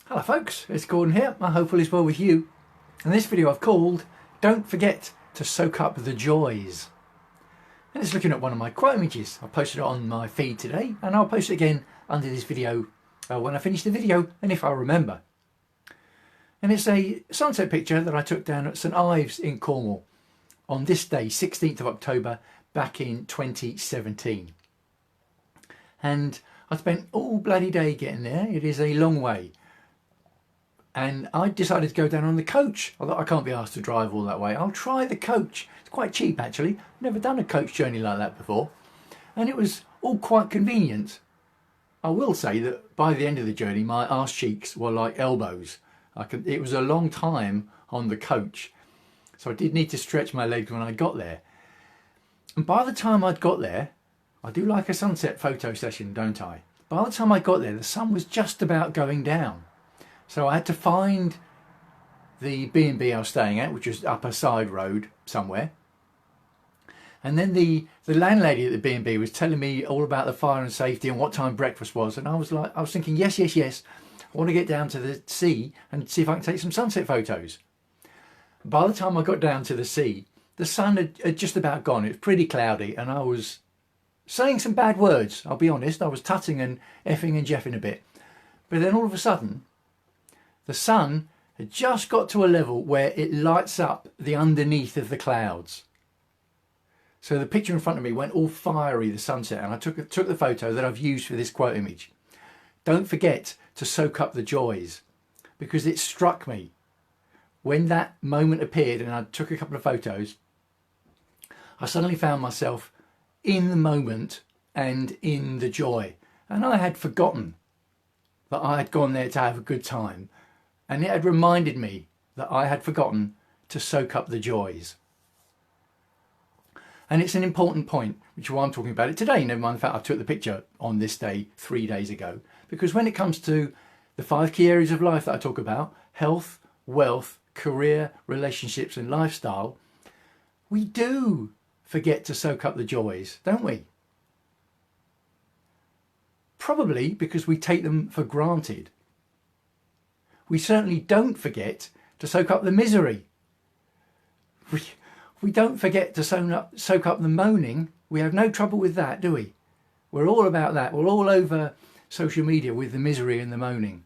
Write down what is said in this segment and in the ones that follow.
Hello folks, it's Gordon here. I hope all is well with you. In this video I've called Don't Forget to Soak Up the Joys. And it's looking at one of my quote images. I posted it on my feed today and I'll post it again under this video when I finish the video and if I remember. And it's a sunset picture that I took down at St Ives in Cornwall on this day, 16th of October back in 2017. And I spent all bloody day getting there. It is a long way. And I decided to go down on the coach. I thought I can't be asked to drive all that way. I'll try the coach. It's quite cheap actually. Never done a coach journey like that before. And it was all quite convenient. I will say that by the end of the journey, my arse cheeks were like elbows. It was a long time on the coach. So I did need to stretch my legs when I got there. And by the time I'd got there, I do like a sunset photo session, don't I? By the time I got there, the sun was just about going down. So I had to find the B&B I was staying at, which was up a side road somewhere. And then the landlady at the B&B was telling me all about the fire and safety and what time breakfast was. And I was thinking, yes. I want to get down to the sea and see if I can take some sunset photos. By the time I got down to the sea, the sun had just about gone. It was pretty cloudy and I was saying some bad words, I'll be honest. I was tutting and effing and jeffing a bit. But then all of a sudden, the sun had just got to a level where it lights up the underneath of the clouds. So the picture in front of me went all fiery, the sunset, and I took the photo that I've used for this quote image. Don't forget to soak up the joys, because it struck me when that moment appeared and I took a couple of photos. I suddenly found myself in the moment and in the joy, and I had forgotten that I had gone there to have a good time. And it had reminded me that I had forgotten to soak up the joys. And it's an important point, which is why I'm talking about it today. Never mind the fact I took the picture on this day 3 days ago. Because when it comes to the 5 key areas of life that I talk about, health, wealth, career, relationships and lifestyle, we do forget to soak up the joys, don't we? Probably because we take them for granted. We certainly don't forget to soak up the misery. We don't forget to soak up the moaning. We have no trouble with that, do we? We're all about that. We're all over social media with the misery and the moaning.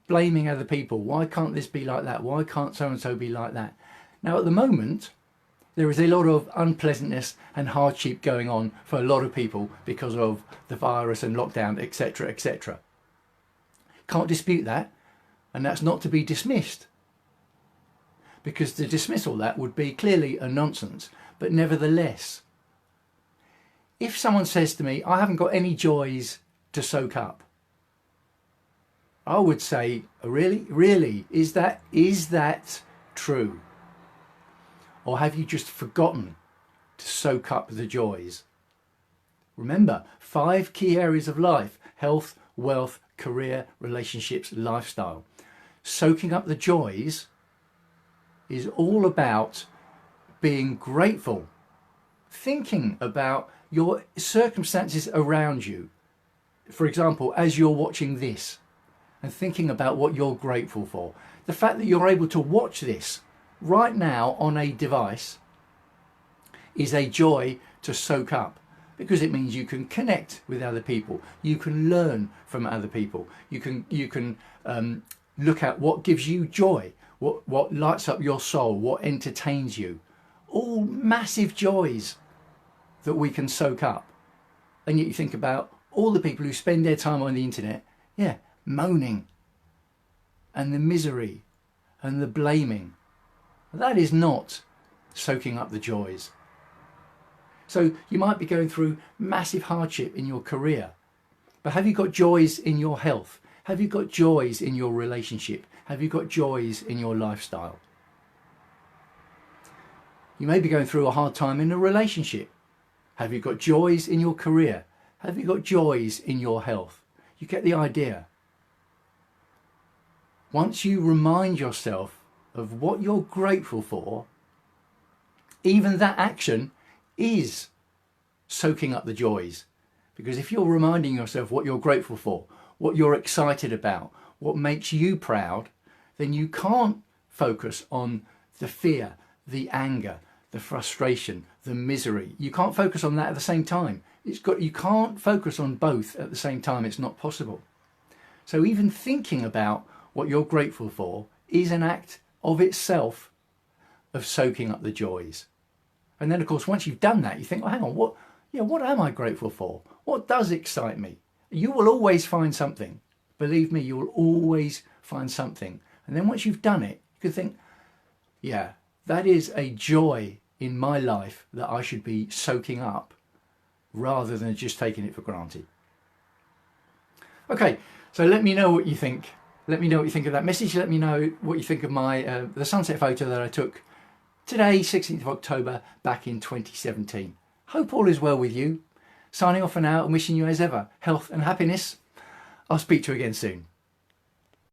Blaming other people. Why can't this be like that? Why can't so-and-so be like that? Now at the moment, there is a lot of unpleasantness and hardship going on for a lot of people because of the virus and lockdown, etc., etc. Can't dispute that. And that's not to be dismissed, because to dismiss all that would be clearly a nonsense. But nevertheless, if someone says to me, I haven't got any joys to soak up, I would say, really, is that true? Or have you just forgotten to soak up the joys? Remember, 5 key areas of life: health, wealth, career, relationships, lifestyle. Soaking up the joys is all about being grateful, thinking about your circumstances around you. For example, as you're watching this and thinking about what you're grateful for. The fact that you're able to watch this right now on a device is a joy to soak up, because it means you can connect with other people, you can learn from other people, you can look at what gives you joy, what lights up your soul, what entertains you. All massive joys that we can soak up. And yet you think about all the people who spend their time on the internet, moaning, and the misery and the blaming. That is not soaking up the joys. So you might be going through massive hardship in your career, but have you got joys in your health? Have you got joys in your relationship? Have you got joys in your lifestyle? You may be going through a hard time in a relationship. Have you got joys in your career? Have you got joys in your health? You get the idea. Once you remind yourself of what you're grateful for, even that action is soaking up the joys. Because if you're reminding yourself what you're grateful for, what you're excited about, what makes you proud, then you can't focus on the fear, the anger, the frustration, the misery. You can't focus on that at the same time. You can't focus on both at the same time. It's not possible. So even thinking about what you're grateful for is an act of itself of soaking up the joys. And then, of course, once you've done that, you think, well, hang on, what am I grateful for? What does excite me? You will always find something. Believe me, you will always find something. And then once you've done it, you can think, yeah, that is a joy in my life that I should be soaking up rather than just taking it for granted. Okay, so let me know what you think. Let me know what you think of that message. Let me know what you think of my the sunset photo that I took today, 16th of October, back in 2017. Hope all is well with you. Signing off for now and wishing you, as ever, health and happiness. I'll speak to you again soon.